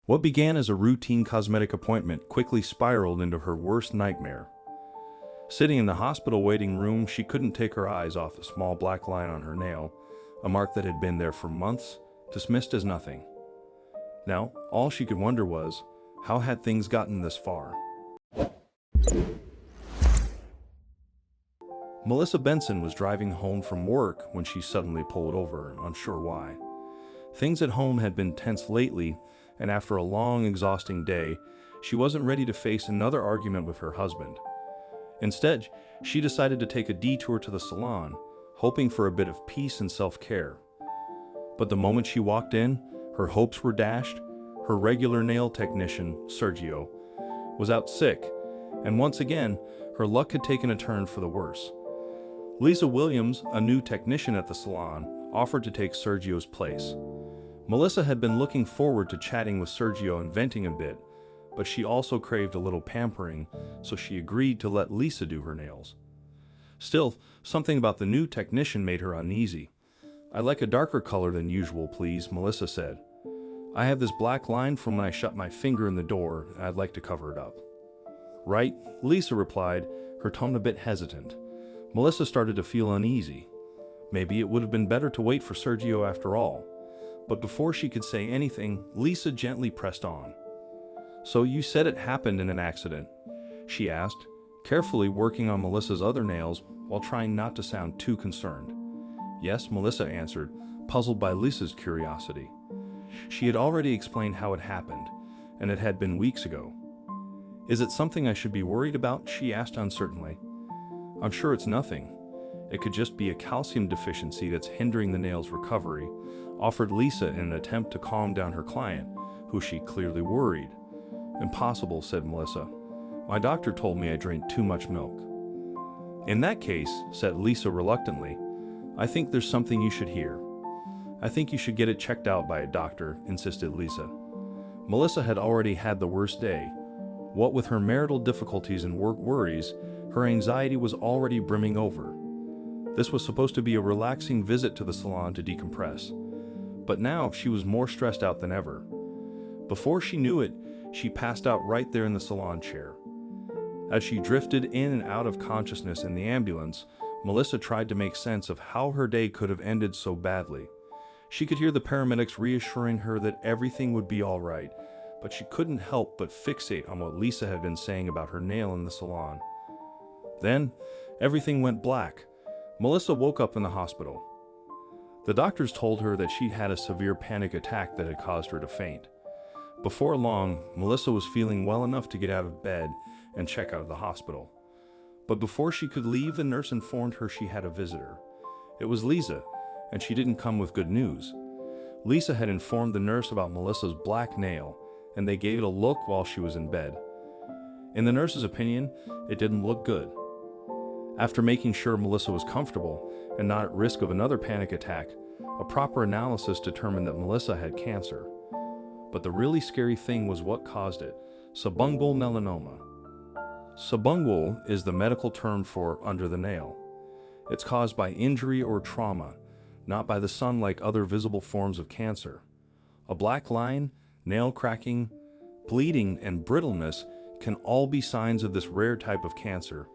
What began as a routine cosmetic appointment quickly spiraled into her worst nightmare. Sitting in the hospital waiting room, she couldn't take her eyes off the small black line on her nail, a mark that had been there for months, dismissed as nothing. Now, all she could wonder was, how had things gotten this far? Melissa Benson was driving home from work when she suddenly pulled over, unsure why. Things at home had been tense lately, and after a long, exhausting day, she wasn't ready to face another argument with her husband. Instead, she decided to take a detour to the salon, hoping for a bit of peace and self-care. But the moment she walked in, her hopes were dashed. Her regular nail technician, Sergio, was out sick, and once again, her luck had taken a turn for the worse. Lisa Williams, a new technician at the salon, offered to take Sergio's place. Melissa had been looking forward to chatting with Sergio and venting a bit, but she also craved a little pampering, so she agreed to let Lisa do her nails. Still, something about the new technician made her uneasy. "I'd like a darker color than usual, please," Melissa said. "I have this black line from when I shut my finger in the door, and I'd like to cover it up." "Right," Lisa replied, her tone a bit hesitant. Melissa started to feel uneasy. Maybe it would have been better to wait for Sergio after all. But before she could say anything, Lisa gently pressed on. "So you said it happened in an accident?" she asked, carefully working on Melissa's other nails while trying not to sound too concerned. "Yes," Melissa answered, puzzled by Lisa's curiosity. She had already explained how it happened, and it had been weeks ago. "Is it something I should be worried about?" she asked uncertainly. "I'm sure it's nothing. It could just be a calcium deficiency that's hindering the nail's recovery," offered Lisa in an attempt to calm down her client, who she clearly worried. "Impossible," said Melissa. "My doctor told me I drank too much milk." "In that case," said Lisa reluctantly, "I think there's something you should hear." "I think you should get it checked out by a doctor," insisted Lisa. Melissa had already had the worst day. What with her marital difficulties and work worries, her anxiety was already brimming over. This was supposed to be a relaxing visit to the salon to decompress, but now she was more stressed out than ever. Before she knew it, she passed out right there in the salon chair. As she drifted in and out of consciousness in the ambulance, Melissa tried to make sense of how her day could have ended so badly. She could hear the paramedics reassuring her that everything would be all right, but she couldn't help but fixate on what Lisa had been saying about her nail in the salon. Then, everything went black. Melissa woke up in the hospital. The doctors told her that she had a severe panic attack that had caused her to faint. Before long, Melissa was feeling well enough to get out of bed and check out of the hospital. But before she could leave, the nurse informed her she had a visitor. It was Lisa, and she didn't come with good news. Lisa had informed the nurse about Melissa's black nail, and they gave it a look while she was in bed. In the nurse's opinion, it didn't look good. After making sure Melissa was comfortable and not at risk of another panic attack, a proper analysis determined that Melissa had cancer. But the really scary thing was what caused it: subungual melanoma. Subungual is the medical term for under the nail. It's caused by injury or trauma, not by the sun like other visible forms of cancer. A black line, nail cracking, bleeding, and brittleness can all be signs of this rare type of cancer,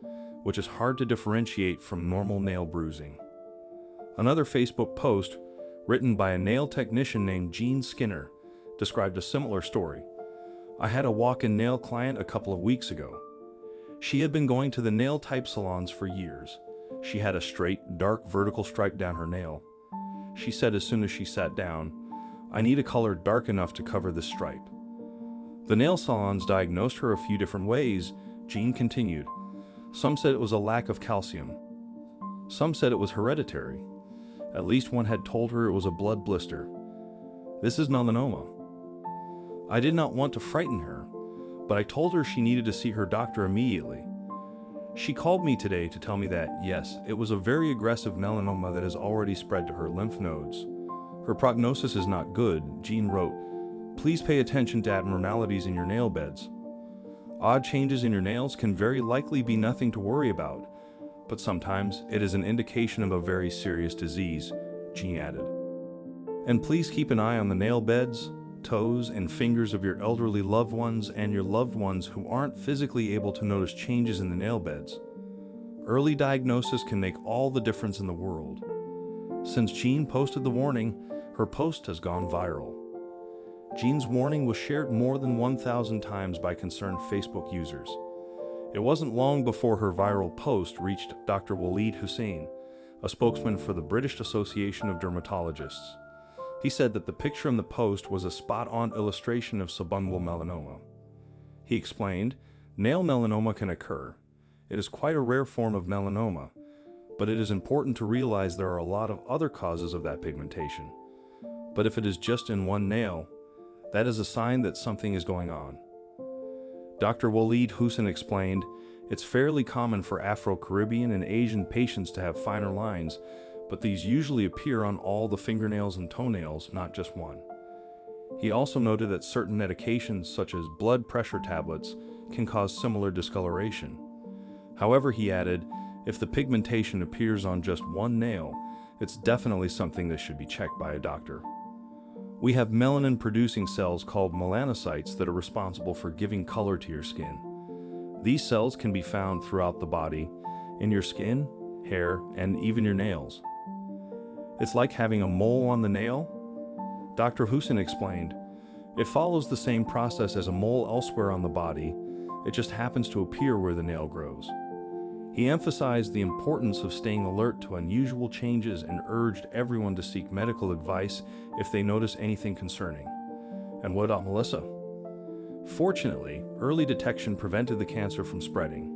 which is hard to differentiate from normal nail bruising. Another Facebook post, written by a nail technician named Jean Skinner, described a similar story. "I had a walk-in nail client a couple of weeks ago. She had been going to the nail-type salons for years. She had a straight, dark vertical stripe down her nail. She said as soon as she sat down, 'I need a color dark enough to cover this stripe.' The nail salons diagnosed her a few different ways," Jean continued. "Some said it was a lack of calcium. Some said it was hereditary. At least one had told her it was a blood blister. This is melanoma." I did not want to frighten her, but I told her she needed to see her doctor immediately. She called me today to tell me that, yes, it was a very aggressive melanoma that has already spread to her lymph nodes. Her prognosis is not good," Jean wrote. "Please pay attention to abnormalities in your nail beds. Odd changes in your nails can very likely be nothing to worry about, but sometimes it is an indication of a very serious disease," Jean added. "And please keep an eye on the nail beds toes and fingers of your elderly loved ones and your loved ones who aren't physically able to notice changes in the nail beds. Early diagnosis can make all the difference in the world. Since Jean posted the warning, her post has gone viral. Jean's warning was shared more than 1,000 times by concerned Facebook users. It wasn't long before her viral post reached Dr. Waleed Hussein, a spokesman for the British Association of Dermatologists. He said that the picture in the post was a spot-on illustration of subungual melanoma. He explained, nail melanoma can occur. It is quite a rare form of melanoma, but it is important to realize there are a lot of other causes of that pigmentation. But if it is just in one nail, that is a sign that something is going on. Dr. Waleed Hussein explained, it's fairly common for Afro-Caribbean and Asian patients to have finer lines, but these usually appear on all the fingernails and toenails, not just one. He also noted that certain medications, such as blood pressure tablets, can cause similar discoloration. However, he added, if the pigmentation appears on just one nail, it's definitely something that should be checked by a doctor. We have melanin-producing cells called melanocytes that are responsible for giving color to your skin. These cells can be found throughout the body, in your skin, hair, and even your nails. It's like having a mole on the nail? Dr. Hussein explained, it follows the same process as a mole elsewhere on the body, it just happens to appear where the nail grows. He emphasized the importance of staying alert to unusual changes and urged everyone to seek medical advice if they notice anything concerning. And what about Melissa? Fortunately, early detection prevented the cancer from spreading.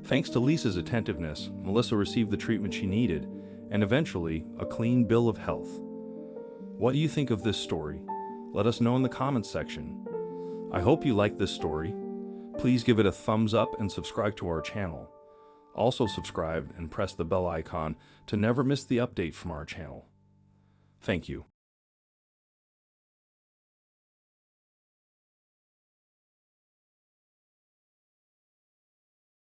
Thanks to Lisa's attentiveness, Melissa received the treatment she needed, and eventually, a clean bill of health. What do you think of this story? Let us know in the comments section. I hope you like this story. Please give it a thumbs up and subscribe to our channel. Also subscribe and press the bell icon to never miss the update from our channel. Thank you.